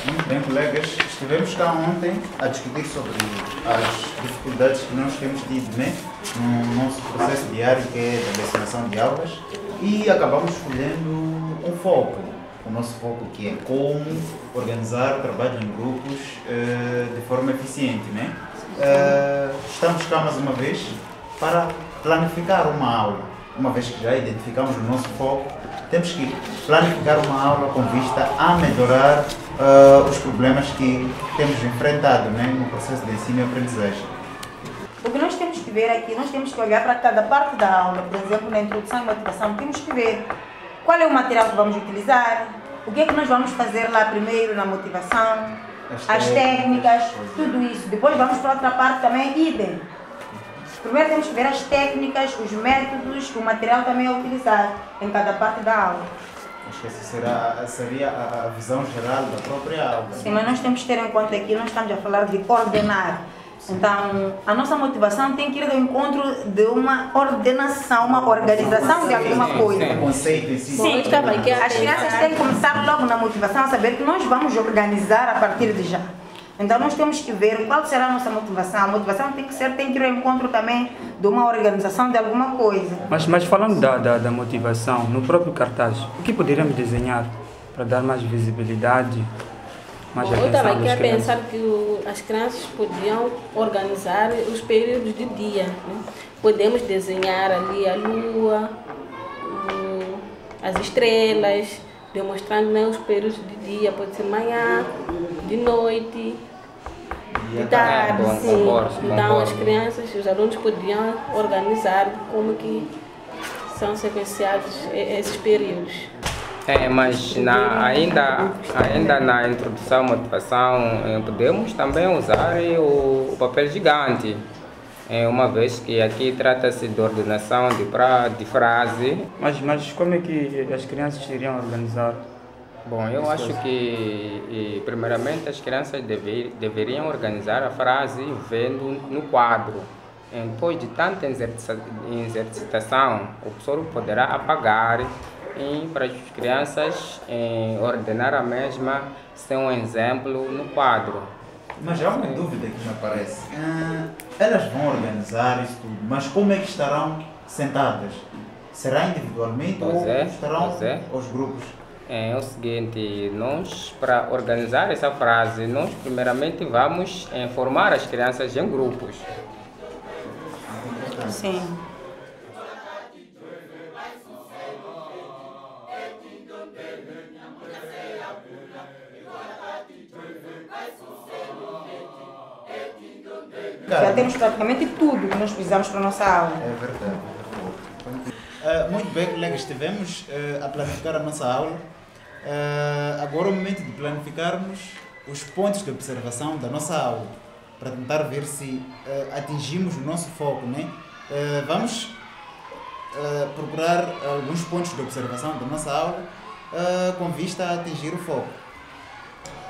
Muito bem, colegas. Estivemos cá ontem a discutir sobre as dificuldades que nós temos tido, né, no nosso processo diário, que é da lecionação de aulas, e acabamos escolhendo um foco. O nosso foco que é como organizar o trabalho em grupos de forma eficiente, né? Estamos cá mais uma vez para planificar uma aula. Uma vez que já identificamos o nosso foco, temos que planificar uma aula com vista a melhorar os problemas que temos enfrentado, né, no processo de ensino e aprendizagem. O que nós temos que ver aqui, nós temos que olhar para cada parte da aula. Por exemplo, na introdução e motivação, temos que ver qual é o material que vamos utilizar, o que é que nós vamos fazer lá primeiro na motivação, as técnicas, tudo isso. Depois vamos para outra parte também, idem. Primeiro temos que ver as técnicas, os métodos, o material também a utilizar em cada parte da aula. Acho que essa seria a visão geral da própria aula. Sim, mas nós temos que ter em conta que nós estamos a falar de ordenar. Então, a nossa motivação tem que ir ao encontro de uma ordenação, uma organização de alguma coisa. O conceito em si. Sim, as crianças têm que começar logo na motivação a saber que nós vamos organizar a partir de já. Então, nós temos que ver qual será a nossa motivação. A motivação tem que ir ao encontro também de uma organização de alguma coisa. Mas falando da motivação, no próprio cartaz, o que poderíamos desenhar para dar mais visibilidade? Eu estava aqui a pensar que as crianças podiam organizar os períodos de dia, né? Podemos desenhar ali a lua, as estrelas, demonstrando, né, os períodos de dia, pode ser manhã, de noite, de tarde, sim. Então as crianças, os alunos podiam organizar como que são sequenciados esses períodos. Mas ainda na introdução, motivação, podemos também usar o papel gigante, uma vez que aqui trata-se de ordenação de frase. Mas como é que as crianças iriam organizar? Bom, eu acho que primeiramente as crianças deveriam organizar a frase vendo no quadro. Depois de tanta exercitação, o professor poderá apagar para as crianças ordenar a mesma sem um exemplo no quadro. Mas há uma dúvida que me aparece. Elas vão organizar isso tudo, mas como é que estarão sentadas? Será individualmente ou estarão aos grupos? É o seguinte, nós para organizar essa frase, nós primeiramente vamos formar as crianças em grupos. Sim. Já temos praticamente tudo que nós precisamos para a nossa aula. É verdade. Muito bem, colegas, estivemos a planificar a nossa aula. Agora é o momento de planificarmos os pontos de observação da nossa aula, para tentar ver se atingimos o nosso foco, né? Vamos procurar alguns pontos de observação da nossa aula com vista a atingir o foco.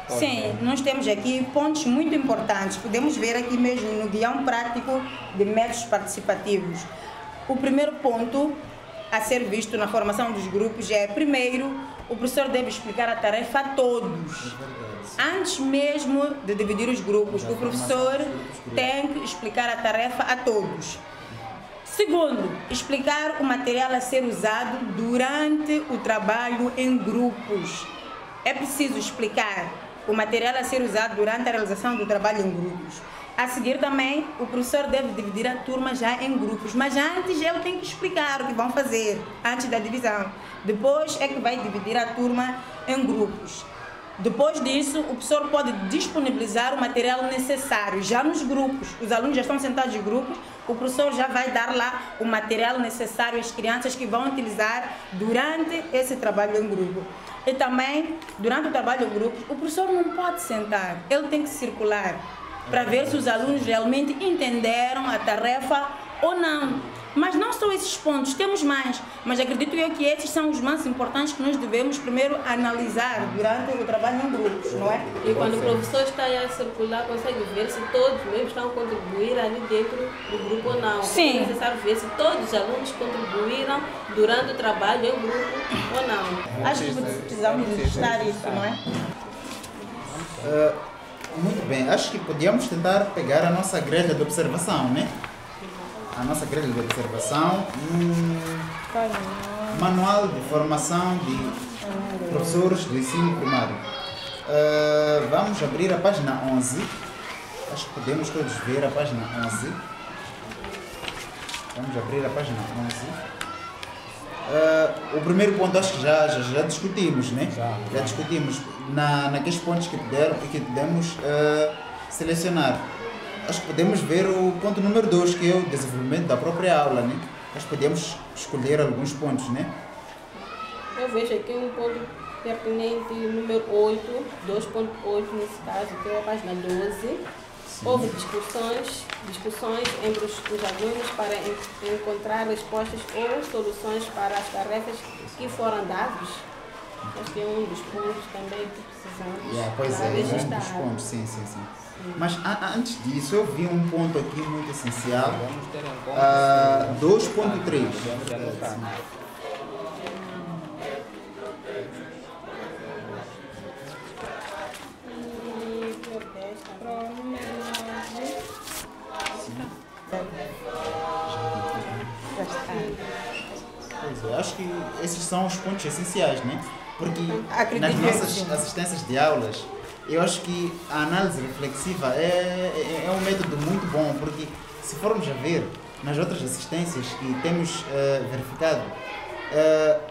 Sim, nós temos aqui pontos muito importantes. Podemos ver aqui mesmo no guião prático de métodos participativos. O primeiro ponto a ser visto na formação dos grupos é, primeiro, o professor deve explicar a tarefa a todos. Antes mesmo de dividir os grupos, o professor tem que explicar a tarefa a todos. Segundo, explicar o material a ser usado durante o trabalho em grupos. É preciso explicar o material a ser usado durante a realização do trabalho em grupos. A seguir também, o professor deve dividir a turma já em grupos, mas antes ele tem que explicar o que vão fazer, antes da divisão. Depois é que vai dividir a turma em grupos. Depois disso, o professor pode disponibilizar o material necessário já nos grupos. Os alunos já estão sentados em grupos, o professor já vai dar lá o material necessário às crianças que vão utilizar durante esse trabalho em grupo. E também, durante o trabalho em grupo, o professor não pode sentar, ele tem que circular para ver se os alunos realmente entenderam a tarefa ou não. Mas não só esses pontos, temos mais, mas acredito eu que esses são os mais importantes que nós devemos primeiro analisar durante o trabalho em grupos, não é? E quando o professor está a circular, consegue ver se todos mesmo estão a contribuir ali dentro do grupo ou não. Sim. É necessário ver se todos os alunos contribuíram durante o trabalho em grupo ou não. Acho que precisamos registrar isso, não é? Muito bem, acho que podíamos tentar pegar a nossa grelha de observação, né? A nossa grelha de observação, manual de formação de professores do ensino primário. Vamos abrir a página 11. Acho que podemos todos ver a página 11. Vamos abrir a página 11. O primeiro ponto acho que já discutimos, né? Já discutimos naqueles pontos que podemos selecionar. Acho que podemos ver o ponto número 2, que é o desenvolvimento da própria aula, né? Nós podemos escolher alguns pontos, né? Eu vejo aqui um ponto pertinente, número 8, 2.8 nesse caso, que é a página 12. Houve discussões entre os alunos para encontrar respostas ou soluções para as tarefas que foram dadas. Acho que é um dos pontos também que precisamos pois é um dos pontos, sim. Mas antes disso, eu vi um ponto aqui muito essencial. 2.3. Pois é, acho que esses são os pontos essenciais, né? Porque nas nossas assistências de aulas, eu acho que a análise reflexiva é um método muito bom, porque se formos a ver nas outras assistências que temos verificado,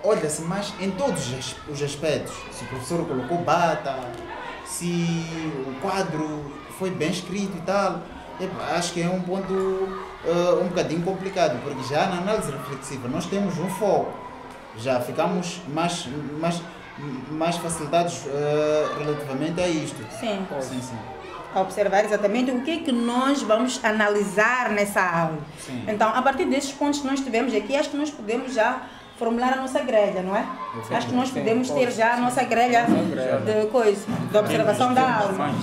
olha-se mais em todos os aspectos. Se o professor colocou bata, se o quadro foi bem escrito e tal. Acho que é um ponto um bocadinho complicado, porque já na análise reflexiva nós temos um foco, já ficamos mais facilitados relativamente a isto. Sim. A observar exatamente o que é que nós vamos analisar nessa aula. Sim. Então, a partir desses pontos que nós tivemos aqui, acho que nós podemos já formular a nossa grelha, não é? Acho que nós podemos ter já a nossa grelha de observação da aula.